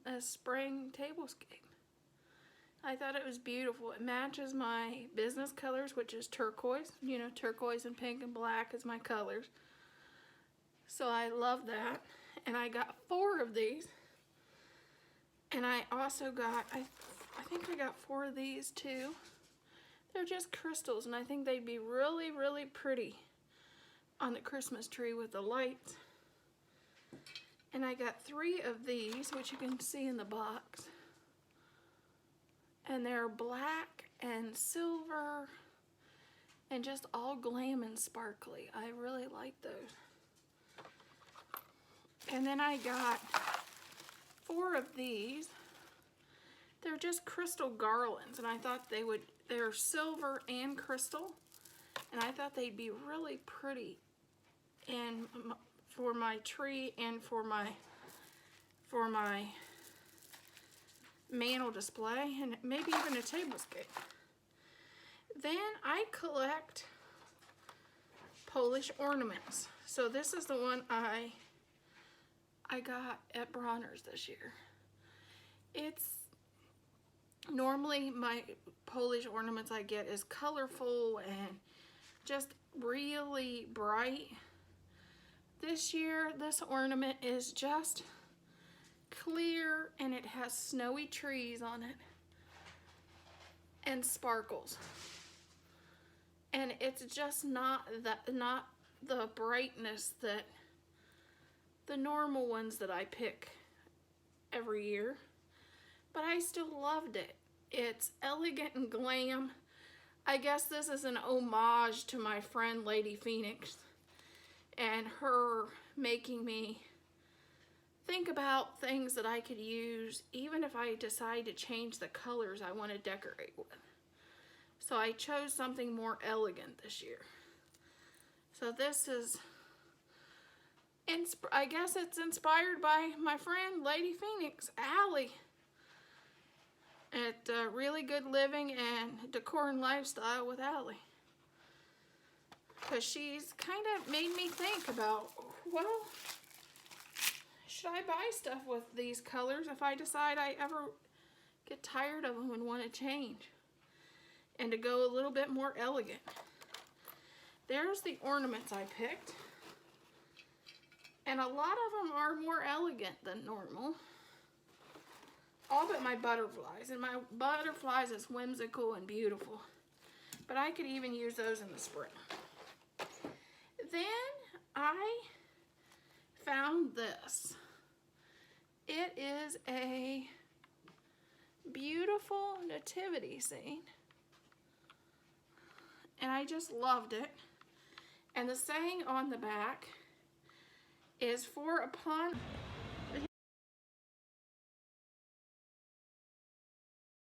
a spring tablescape. I thought it was beautiful. It matches my business colors, which is turquoise. You know, turquoise and pink and black is my colors. So I love that. And I got 4 of these. And I also got, I think I got 4 of these too. They're just crystals, and I think they'd be really, really pretty on the Christmas tree with the lights. And I got 3 of these, which you can see in the box. And they're black and silver and just all glam and sparkly. I really like those. And then I got 4 of these. They're just crystal garlands, and I thought they're silver and crystal, and I thought they'd be really pretty and for my tree and for my mantle display, and maybe even a tablescape. Then I collect Polish ornaments. So this is the one I got at Bronner's this year. It's normally my Polish ornaments I get is colorful and just really bright. This year, this ornament is just clear, and it has snowy trees on it and sparkles. And it's just not the brightness that the normal ones that I pick every year, but I still loved it. It's elegant and glam. I guess this is an homage to my friend Lady Phoenix and her making me think about things that I could use even if I decide to change the colors I want to decorate with. So I chose something more elegant this year. So this is, I guess it's inspired by my friend Lady Phoenix, Allie, at Really Good Living and Decor and Lifestyle with Allie. Because she's kind of made me think about, well, should I buy stuff with these colors if I decide I ever get tired of them and want to change? And to go a little bit more elegant. There's the ornaments I picked. And a lot of them are more elegant than normal. All but my butterflies. And my butterflies is whimsical and beautiful. But I could even use those in the spring. Then I found this. It is a beautiful nativity scene. And I just loved it. And the saying on the back is, "For upon